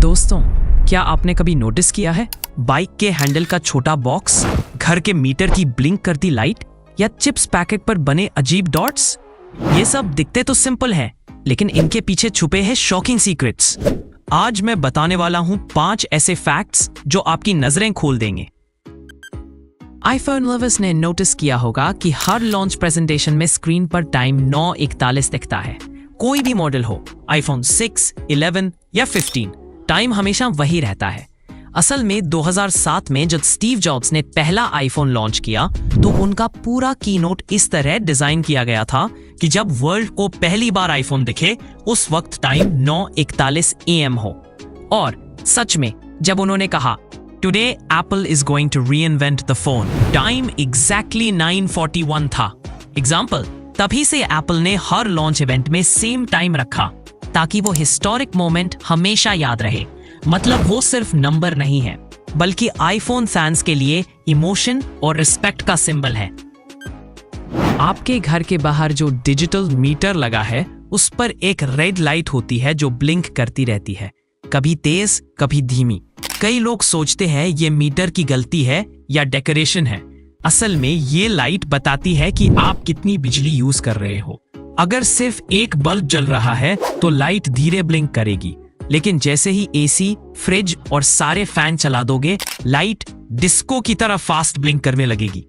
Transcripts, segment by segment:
दोस्तों, क्या आपने कभी नोटिस किया है बाइक के हैंडल का छोटा बॉक्स, घर के मीटर की ब्लिंक करती लाइट या चिप्स पैकेट पर बने अजीब डॉट्स? ये सब दिखते तो सिंपल हैं, लेकिन इनके पीछे छुपे हैं शॉकिंग सीक्रेट्स। आज मैं बताने वाला हूं 5 ऐसे फैक्ट्स जो आपकी नजरें खोल देंगे। आईफोन लवर्स ने नोटिस किया होगा कि हर लॉन्च प्रेजेंटेशन में स्क्रीन पर टाइम 9:41 दिखता है। कोई भी मॉडल हो, आईफोन 6, 11 या 15, टाइम हमेशा वही रहता है। असल में 2007 में जब स्टीव जॉब्स ने पहला आईफोन लॉन्च किया तो उनका पूरा कीनोट इस तरह डिजाइन किया गया था कि जब वर्ल्ड को पहली बार आईफोन दिखे उस वक्त टाइम 9:41 AM हो। और सच में जब उन्होंने कहा today Apple is going to reinvent the phone, time exactly 9:41 था। एग्जाम्पल, तभी से एप्पल ने हर लॉन्च इवेंट में सेम टाइम रखा ताकि वो हिस्टोरिक मोमेंट हमेशा याद रहे। मतलब वो सिर्फ नंबर नहीं है, बल्कि आईफोन फैंस के लिए इमोशन और रिस्पेक्ट का सिंबल है। आपके घर के बाहर जो डिजिटल मीटर लगा है उस पर एक रेड लाइट होती है जो ब्लिंक करती रहती है, कभी तेज कभी धीमी। कई लोग सोचते हैं ये मीटर की गलती है या डेकोरेशन है। असल में ये लाइट बताती है कि आप कितनी बिजली यूज कर रहे हो। अगर सिर्फ एक बल्ब जल रहा है तो लाइट धीरे ब्लिंक करेगी, लेकिन जैसे ही एसी, फ्रिज और सारे फैन चला दोगे, लाइट डिस्को की तरह फास्ट ब्लिंक करने लगेगी।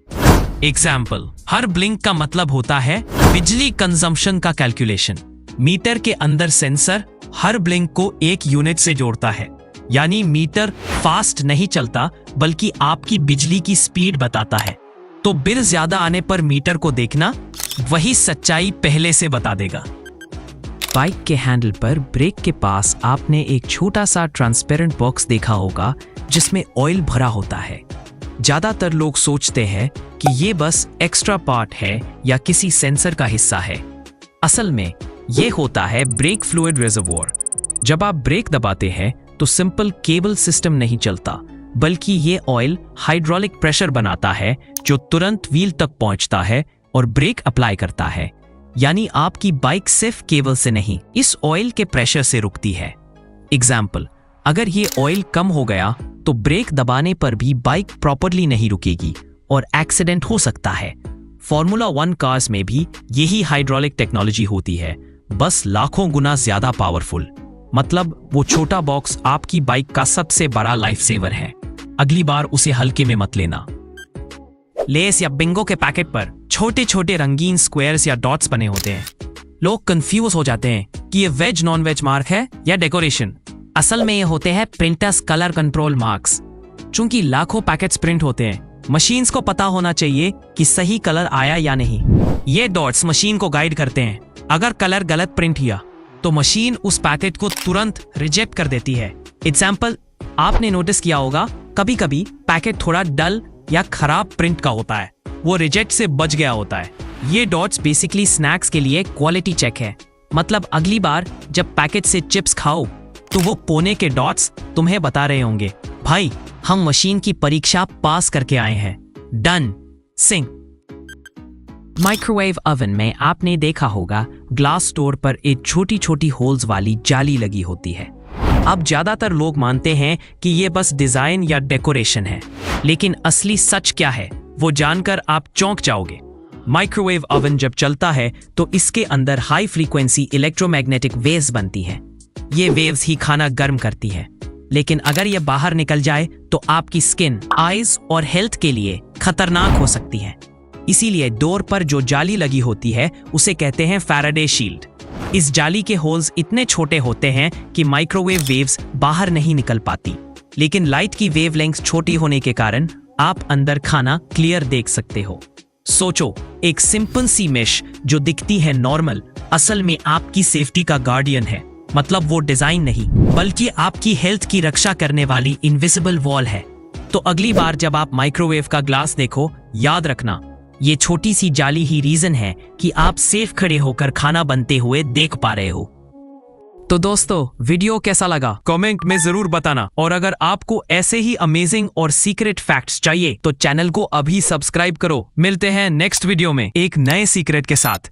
एग्जाम्पल, हर ब्लिंक का मतलब होता है बिजली कंजम्पशन का कैलकुलेशन। मीटर के अंदर सेंसर हर ब्लिंक को एक यूनिट से जोड़ता है, यानी मीटर फास्ट नहीं चलता बल्कि आपकी बिजली की स्पीड बताता है। तो बिल ज्यादा आने पर मीटर को देखना, वही सच्चाई पहले से बता देगा। बाइक के हैंडल पर ब्रेक के पास आपने एक छोटा सा ट्रांसपेरेंट बॉक्स देखा होगा जिसमें ऑयल भरा होता है। ज्यादातर लोग सोचते हैं कि ये बस एक्स्ट्रा पार्ट है या किसी सेंसर का हिस्सा है। असल में ये होता है ब्रेक फ्लूइड रिजर्वोयर। जब आप ब्रेक दबाते हैं तो सिंपल केबल सिस्टम नहीं चलता, बल्कि ये ऑयल हाइड्रोलिक प्रेशर बनाता है जो तुरंत व्हील तक पहुंचता है और ब्रेक अप्लाई करता है। यानी आपकी बाइक सिर्फ केबल से नहीं, इस ऑयल के प्रेशर से रुकती है। एग्जाम्पल, अगर ये ऑयल कम हो गया तो ब्रेक दबाने पर भी बाइक प्रॉपरली नहीं रुकेगी और एक्सीडेंट हो सकता है। फॉर्मूला 1 कार्स में भी यही हाइड्रोलिक टेक्नोलॉजी होती है, बस लाखों गुना ज्यादा पावरफुल। मतलब वो छोटा बॉक्स आपकी बाइक का सबसे बड़ा लाइफ सेवर है। अगली बार उसे हल्के में मत लेना। लेस या बिंगो के पैकेट पर छोटे छोटे रंगीन स्क्वायर्स या डॉट्स बने होते हैं। लोग कंफ्यूज हो जाते हैं कि ये वेज नॉन वेज मार्क है या डेकोरेशन। असल में ये होते हैं प्रिंटर्स कलर कंट्रोल मार्क्स। चूंकि लाखों पैकेट्स प्रिंट होते हैं, मशीन्स को पता होना चाहिए कि सही कलर आया या नहीं। ये डॉट्स मशीन को गाइड करते हैं। अगर कलर गलत प्रिंट किया तो मशीन उस पैकेट को तुरंत रिजेक्ट कर देती है। एग्जाम्पल, आपने नोटिस किया होगा कभी कभी पैकेट थोड़ा डल या खराब प्रिंट का होता है, वो रिजेक्ट से बच गया होता है। ये डॉट्स बेसिकली स्नैक्स के लिए क्वालिटी चेक है। मतलब अगली बार जब पैकेट से चिप्स खाओ तो वो कोने के डॉट्स तुम्हें बता रहे होंगे, भाई हम मशीन की परीक्षा पास करके आए हैं। डन। सिंक। माइक्रोवेव ओवन में आपने देखा होगा ग्लास डोर पर एक छोटी छोटी होल्स वाली जाली लगी होती है। अब ज्यादातर लोग मानते हैं कि ये बस डिजाइन या डेकोरेशन है, लेकिन असली सच क्या है वो जानकर आप चौंक जाओगे। माइक्रोवेव ओवन जब चलता है तो इसके अंदर हाई फ्रीक्वेंसी इलेक्ट्रोमैग्नेटिक वेव्स बनती हैं। ये वेव्स ही खाना गर्म करती है, लेकिन अगर ये बाहर निकल जाए तो आपकी स्किन, आईज और हेल्थ के लिए खतरनाक हो सकती है। इसीलिए डोर पर जो जाली लगी होती है उसे कहते हैं फैराडे शील्ड। इस जाली के होल्स इतने छोटे होते हैं कि माइक्रोवेव वेव्स बाहर नहीं निकल पाती, लेकिन लाइट की वेवलेंथ छोटी होने के कारण आप अंदर खाना क्लियर देख सकते हो। सोचो, एक सिंपल सी मेश जो दिखती है नॉर्मल, असल में आपकी सेफ्टी का गार्डियन है। मतलब वो डिजाइन नहीं, बल्कि आपकी हेल्थ की रक्षा करने वाली इनविजिबल वॉल है। तो अगली बार जब आप माइक्रोवेव का ग्लास देखो, याद रखना ये छोटी सी जाली ही रीजन है कि आप सेफ खड़े होकर खाना बनते हुए देख पा रहे हो। तो दोस्तों, वीडियो कैसा लगा कमेंट में जरूर बताना, और अगर आपको ऐसे ही अमेजिंग और सीक्रेट फैक्ट्स चाहिए तो चैनल को अभी सब्सक्राइब करो। मिलते हैं नेक्स्ट वीडियो में एक नए सीक्रेट के साथ।